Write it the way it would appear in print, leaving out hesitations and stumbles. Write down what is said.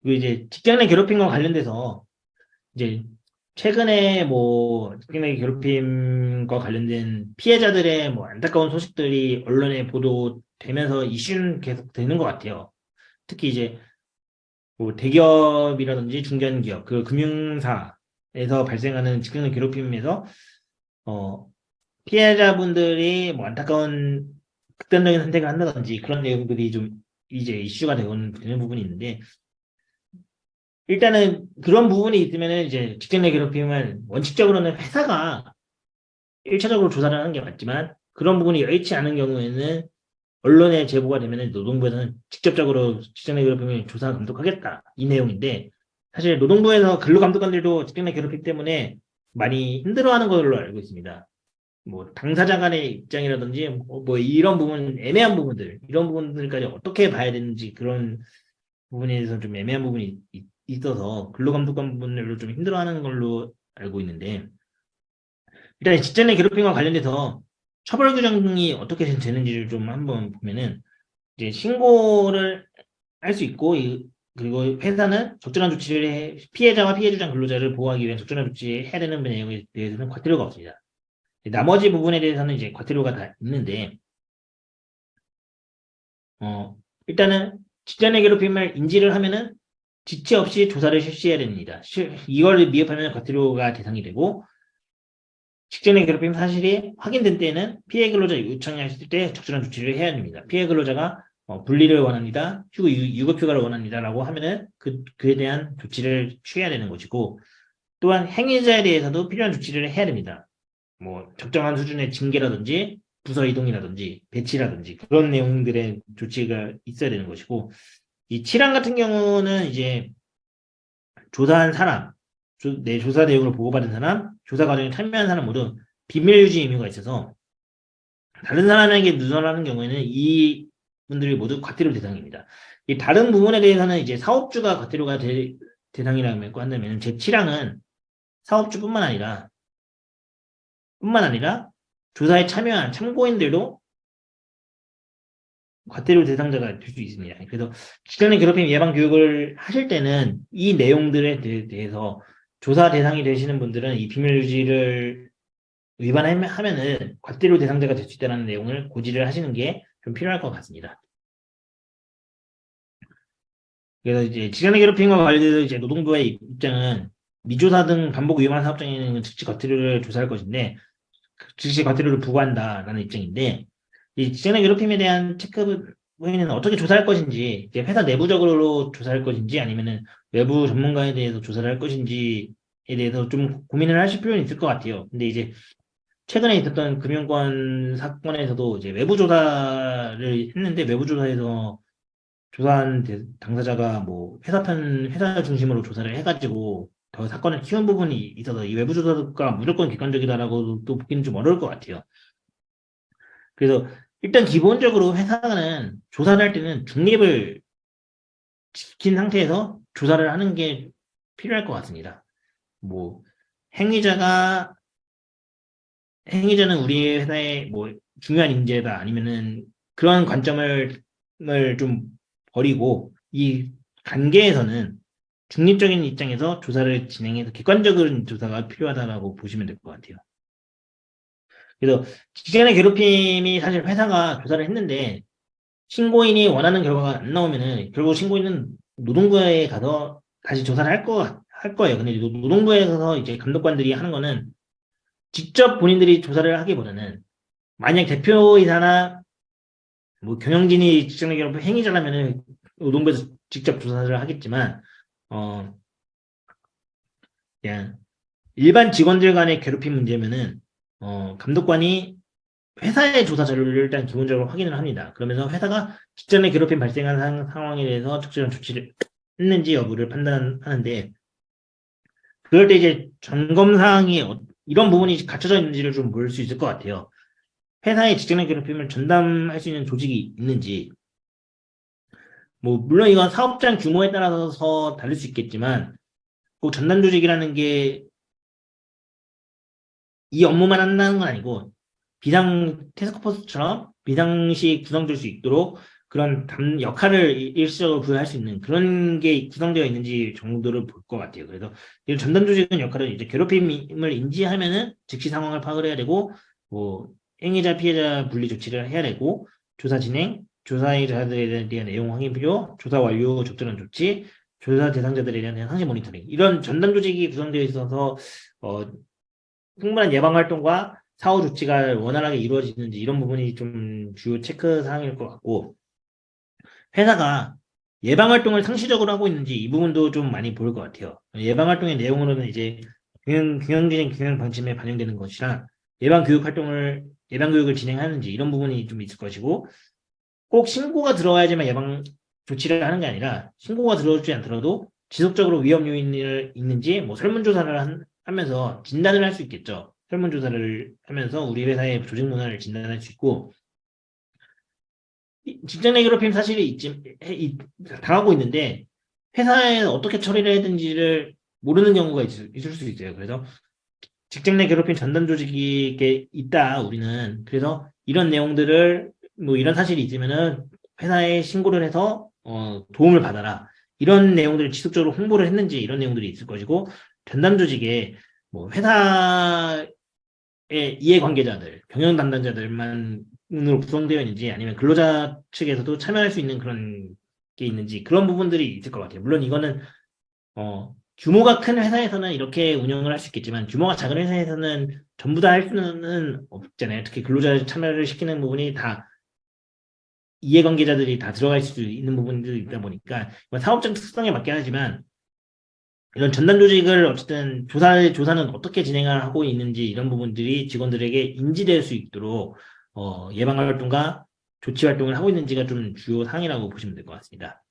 그 이제 직장 내 괴롭힘과 관련돼서 이제 최근에 뭐 직장 내 괴롭힘과 관련된 피해자들의 뭐 안타까운 소식들이 언론에 보도되면서 이슈는 계속 되는 것 같아요. 특히 이제 뭐 대기업이라든지 중견기업, 그 금융사에서 발생하는 직장 내 괴롭힘에서 어 피해자분들이 뭐 안타까운 극단적인 선택을 한다든지 그런 내용들이 좀 이제 이슈가 되는 부분이 있는데, 일단은 그런 부분이 있으면은 이제 직장 내 괴롭힘을 원칙적으로는 회사가 1차적으로 조사를 하는 게 맞지만, 그런 부분이 여의치 않은 경우에는 언론에 제보가 되면은 노동부에서는 직접적으로 직장 내 괴롭힘을 조사 감독하겠다, 이 내용인데, 사실 노동부에서 근로감독관들도 직장 내 괴롭힘 때문에 많이 힘들어하는 걸로 알고 있습니다. 뭐 당사자 간의 입장이라든지 뭐 이런 부분, 애매한 부분들, 이런 부분들까지 어떻게 봐야 되는지, 그런 부분에 대해서 좀 애매한 부분이 있어서 근로감독관 부분으로 좀 힘들어하는 걸로 알고 있는데, 일단 직장 내 괴롭힘과 관련돼서 처벌 규정이 어떻게 되는지를 좀 한번 보면은, 이제 신고를 할 수 있고, 그리고 회사는 적절한 조치를 피해자와 피해 주장 근로자를 보호하기 위해 적절한 조치해야 되는 내용에 대해서는 과태료가 없습니다. 나머지 부분에 대해서는 이제 과태료가 다 있는데, 어, 일단은 직장 내 괴롭힘을 인지를 하면은 지체 없이 조사를 실시해야 됩니다. 이걸 미흡하면 과태료가 대상이 되고, 직장 내 괴롭힘 사실이 확인된 때에는 피해 근로자 요청이 했을 때 적절한 조치를 해야 됩니다. 피해 근로자가 분리를 원합니다, 유급휴가를 원합니다라고 하면은 그에 대한 조치를 취해야 되는 것이고, 또한 행위자에 대해서도 필요한 조치를 해야 됩니다. 뭐 적정한 수준의 징계라든지 부서 이동이라든지 배치라든지 그런 내용들의 조치가 있어야 되는 것이고, 이 칠한 같은 경우는 이제 조사한 사람, 내 조사 내용을 보고받은 사람, 조사 과정에 참여한 사람 모두 비밀 유지 의무가 있어서 다른 사람에게 누설하는 경우에는 이 분들이 모두 과태료 대상입니다. 이 다른 부분에 대해서는 이제 사업주가 과태료가 대상이라고 한다면, 제7항은 사업주뿐만 아니라 조사에 참여한 참고인들도 과태료 대상자가 될 수 있습니다. 그래서 직장 내 괴롭힘 예방 교육을 하실 때는 이 내용들에 대해서 조사 대상이 되시는 분들은 이 비밀 유지를 위반하면은 과태료 대상자가 될 수 있다는 내용을 고지를 하시는 게 좀 필요할 것 같습니다. 그래서 이제 직장 내 괴롭힘과 관련해서 이제 노동부의 입장은, 미조사 등 반복 위반 사업장에는 즉시 과태료를 조사할 것인데, 즉시 과태료를 부과한다라는 입장인데, 이 직장 내 괴롭힘에 대한 체크는 어떻게 조사할 것인지, 이제 회사 내부적으로 조사할 것인지 아니면은 외부 전문가에 대해서 조사를 할 것인지에 대해서 좀 고민을 하실 필요는 있을 것 같아요. 근데 이제 최근에 있었던 금융권 사건에서도 이제 외부 조사를 했는데, 외부 조사에서 조사한 당사자가 뭐 회사 중심으로 조사를 해가지고 더 사건을 키운 부분이 있어서 이 외부 조사가 무조건 객관적이다라고 또 보기는 좀 어려울 것 같아요. 그래서 일단 기본적으로 회사는 조사를 할 때는 중립을 지킨 상태에서 조사를 하는 게 필요할 것 같습니다. 뭐 행위자가 행위자는 우리 회사의 뭐 중요한 인재다, 아니면은 그런 관점을 좀 버리고, 이 관계에서는 중립적인 입장에서 조사를 진행해서 객관적인 조사가 필요하다고 보시면 될 것 같아요. 그래서 직장의 괴롭힘이 사실 회사가 조사를 했는데 신고인이 원하는 결과가 안 나오면은 결국 신고인은 노동부에 가서 다시 조사를 할 거예요. 근데 노동부에 가서 이제 감독관들이 하는 거는 직접 본인들이 조사를 하기보다는, 만약 대표이사나 뭐 경영진이 직장내 괴롭힘 행위자라면은 노동부에서 직접 조사를 하겠지만, 어 그냥 일반 직원들 간의 괴롭힘 문제면은 감독관이 회사의 조사 자료를 일단 기본적으로 확인을 합니다. 그러면서 회사가 직전에 괴롭힘 발생한 상황에 대해서 적절한 조치를 했는지 여부를 판단하는데, 그럴 때 이제 점검 사항이 이런 부분이 갖춰져 있는지를 좀 볼 수 있을 것 같아요. 회사의 직장 내 괴롭힘을 전담할 수 있는 조직이 있는지, 뭐 물론 이건 사업장 규모에 따라서 다를 수 있겠지만, 꼭 전담 조직이라는 게 이 업무만 한다는 건 아니고, 비상 태스크포스처럼 비상시 구성될 수 있도록 그런 역할을 일시적으로 부여할 수 있는 그런 게 구성되어 있는지 정도를 볼 것 같아요. 그래서 이런 전담 조직은 역할을 이제 괴롭힘을 인지하면은 즉시 상황을 파악을 해야 되고 뭐 행위자 피해자 분리 조치를 해야 되고 조사 진행, 조사자들에 대한 내용 확인 필요, 조사 완료 적절한 조치, 조사 대상자들에 대한 상시 모니터링 이런 전담 조직이 구성되어 있어서 충분한 예방 활동과 사후 조치가 원활하게 이루어지는지 이런 부분이 좀 주요 체크 사항일 것 같고 회사가 예방 활동을 상시적으로 하고 있는지 이 부분도 좀 많이 보일 것 같아요. 예방 활동의 내용으로는 이제 균형진행 균형 방침에 반영되는 것이랑 예방 교육을 진행하는지 이런 부분이 좀 있을 것이고 꼭 신고가 들어와야지만 예방 조치를 하는 게 아니라 신고가 들어오지 않더라도 지속적으로 위험 요인이 있는지 뭐 설문조사를 하면서 진단을 할 수 있겠죠. 설문조사를 하면서 우리 회사의 조직 문화를 진단할 수 있고 직장 내 괴롭힘 사실이 당하고 있는데 회사에 어떻게 처리를 해야 되는지를 모르는 경우가 있을 수 있어요. 그래서 직장 내 괴롭힘 전담 조직이 있다 우리는 그래서 이런 내용들을 뭐 이런 사실이 있으면은 회사에 신고를 해서 도움을 받아라 이런 내용들을 지속적으로 홍보를 했는지 이런 내용들이 있을 것이고 전담 조직에 뭐 회사의 이해관계자들 경영 담당자들만으로 구성되어 있는지 아니면 근로자 측에서도 참여할 수 있는 그런 게 있는지 그런 부분들이 있을 것 같아요. 물론 이거는 규모가 큰 회사에서는 이렇게 운영을 할 수 있겠지만 규모가 작은 회사에서는 전부 다 할 수는 없잖아요. 특히 근로자 참여를 시키는 부분이 다 이해관계자들이 다 들어갈 수 있는 부분들이 있다 보니까 사업적 특성에 맞게 하지만 이런 전담 조직을 어쨌든 조사는 어떻게 진행을 하고 있는지 이런 부분들이 직원들에게 인지될 수 있도록 예방 활동과 조치 활동을 하고 있는지가 좀 주요 사항이라고 보시면 될 것 같습니다.